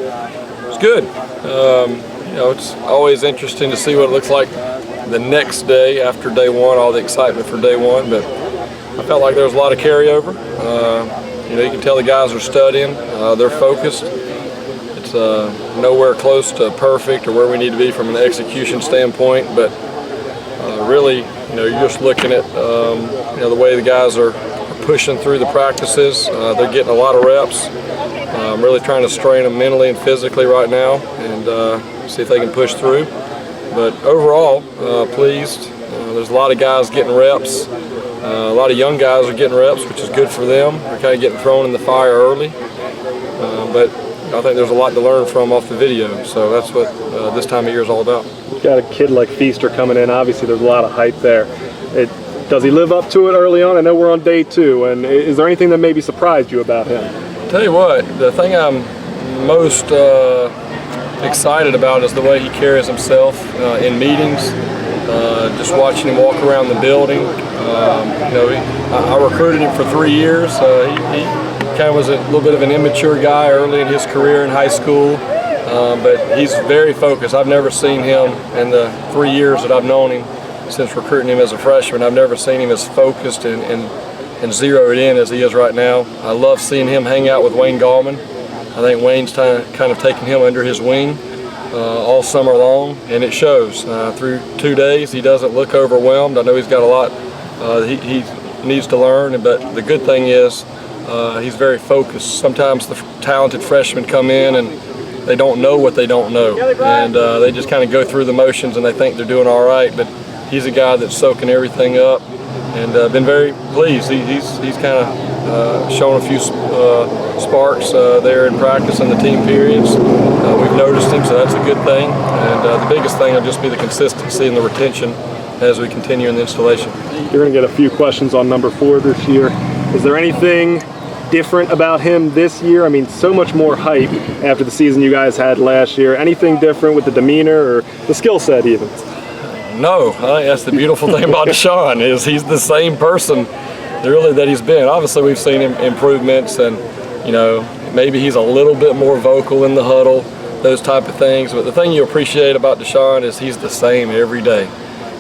It's good. It's always interesting to see what it looks like the next day after day one, all the excitement for day one, but I felt like there was a lot of carryover. You can tell the guys are studying, they're focused. It's nowhere close to perfect or where we need to be from an execution standpoint, but really, you're just looking at the way the guys are pushing through the practices. They're getting a lot of reps. I'm really trying to strain them mentally and physically right now and see if they can push through. But overall, pleased. There's a lot of guys getting reps. A lot of young guys are getting reps, which is good for them. They're kind of getting thrown in the fire early. But I think there's a lot to learn from off the video. So that's what this time of year is all about. You've got a kid like Feaster coming in. Obviously, there's a lot of hype there. Does he live up to it early on? I know we're on day 2. And is there anything that maybe surprised you about him? Tell you what, the thing I'm most excited about is the way he carries himself in meetings. Just watching him walk around the building. I recruited him for 3 years. He kind of was a little bit of an immature guy early in his career in high school, but he's very focused. I've never seen him in the 3 years that I've known him since recruiting him as a freshman. I've never seen him as focused and zeroed in as he is right now. I love seeing him hang out with Wayne Gallman. I think Wayne's kind of taking him under his wing all summer long, and it shows. Through 2 days, he doesn't look overwhelmed. I know he's got a lot he needs to learn, but the good thing is he's very focused. Sometimes the talented freshmen come in and they don't know what they don't know, and they just kind of go through the motions and they think they're doing all right, but he's a guy that's soaking everything up and been very pleased. He's kind of shown a few sparks there in practice in the team periods. We've noticed him, so that's a good thing. And the biggest thing will just be the consistency and the retention as we continue in the installation. You're going to get a few questions on number 4 this year. Is there anything different about him this year? I mean, so much more hype after the season you guys had last year. Anything different with the demeanor or the skill set even? No, I think that's the beautiful thing about Deshaun is he's the same person really that he's been. Obviously, we've seen improvements, and maybe he's a little bit more vocal in the huddle, those type of things. But the thing you appreciate about Deshaun is he's the same every day,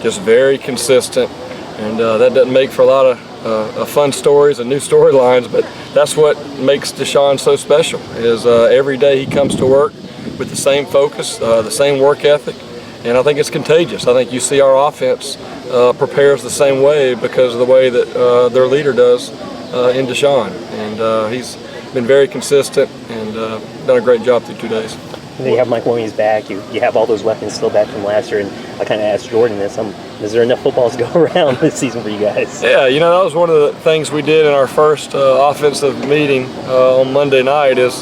just very consistent, and that doesn't make for a lot of fun stories and new storylines. But that's what makes Deshaun so special. Is every day he comes to work with the same focus, the same work ethic. And I think it's contagious. I think you see our offense prepares the same way because of the way that their leader does in Deshaun. And he's been very consistent and done a great job through 2 days. And you have Mike Williams back. You have all those weapons still back from last year. And I kind of asked Jordan this. Is there enough footballs to go around this season for you guys? Yeah, that was one of the things we did in our first offensive meeting on Monday night is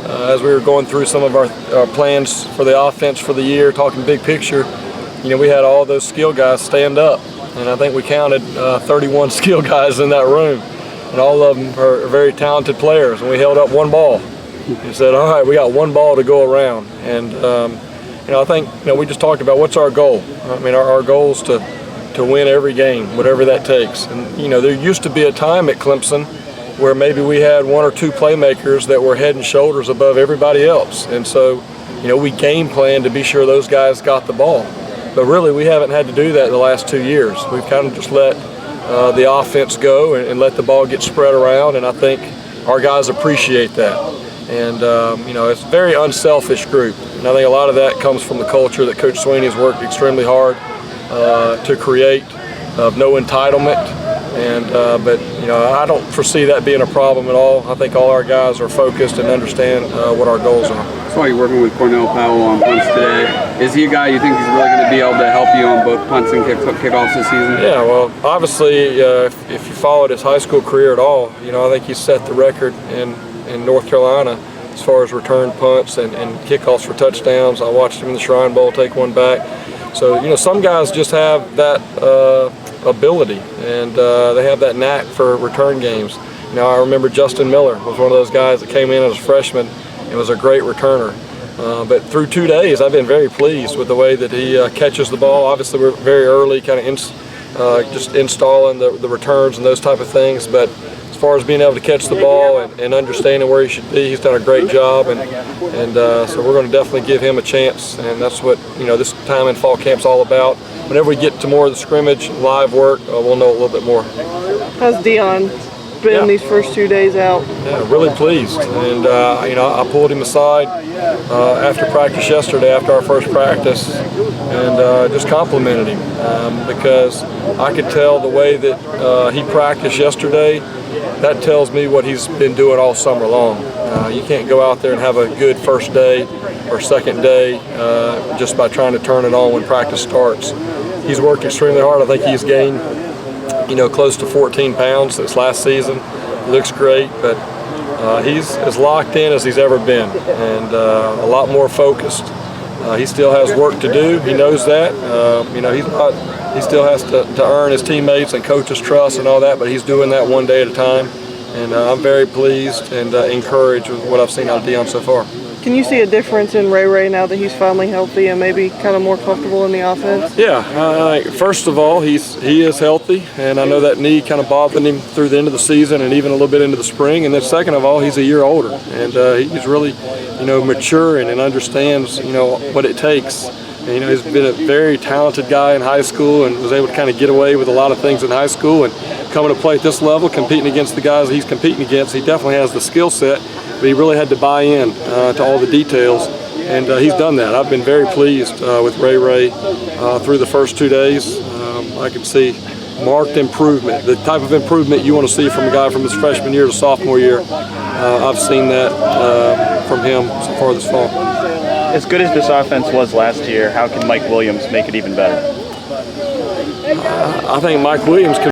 as we were going through some of our plans for the offense for the year, talking big picture, we had all those skill guys stand up. And I think we counted 31 skill guys in that room. And all of them are very talented players. And we held up one ball. We said, all right, we got one ball to go around. And, I think, we just talked about what's our goal. I mean, our goal is to win every game, whatever that takes. And, there used to be a time at Clemson where maybe we had 1 or 2 playmakers that were head and shoulders above everybody else. And so, we game planned to be sure those guys got the ball. But really, we haven't had to do that in the last 2 years. We've kind of just let the offense go and let the ball get spread around, and I think our guys appreciate that. And, it's a very unselfish group. And I think a lot of that comes from the culture that Coach Sweeney's worked extremely hard to create of no entitlement. And but I don't foresee that being a problem at all. I think all our guys are focused and understand what our goals are. I saw you working with Cornell Powell on punts today. Is he a guy you think he's really going to be able to help you on both punts and kickoffs this season? Yeah, well, obviously, if you followed his high school career at all, I think he set the record in North Carolina as far as return punts and kickoffs for touchdowns. I watched him in the Shrine Bowl take one back. So, some guys just have that ability, and they have that knack for return games. I remember Justin Miller was one of those guys that came in as a freshman and was a great returner. But through 2 days, I've been very pleased with the way that he catches the ball. Obviously, we're very early, kind of just installing the returns and those type of things. But as far as being able to catch the ball and understanding where he should be, he's done a great job, and so we're going to definitely give him a chance, and that's what this time in fall camp's all about. Whenever we get to more of the scrimmage, live work, we'll know a little bit more. How's Dion been these first 2 days out? Yeah, really pleased, and I pulled him aside after practice yesterday, after our first practice, and just complimented him because I could tell the way that he practiced yesterday. That tells me what he's been doing all summer long. You can't go out there and have a good first day or second day just by trying to turn it on when practice starts. He's worked extremely hard. I think he's gained close to 14 pounds since last season. He looks great, but he's as locked in as he's ever been, and a lot more focused. He still has work to do. He knows that. He still has to earn his teammates and coaches' trust and all that, but he's doing that one day at a time. And I'm very pleased and encouraged with what I've seen out of Dion so far. Can you see a difference in Ray now that he's finally healthy and maybe kind of more comfortable in the offense? Yeah, first of all, he is healthy, and I know that knee kind of bothered him through the end of the season and even a little bit into the spring. And then second of all, he's a year older, and he's really, maturing and understands, what it takes. And, he's been a very talented guy in high school and was able to kind of get away with a lot of things in high school. And coming to play at this level, competing against the guys that he's competing against, he definitely has the skill set, but he really had to buy in to all the details, and he's done that. I've been very pleased with Ray through the first 2 days. I can see marked improvement, the type of improvement you want to see from a guy from his freshman year to sophomore year. I've seen that from him so far this fall. As good as this offense was last year, how can Mike Williams make it even better? I think Mike Williams can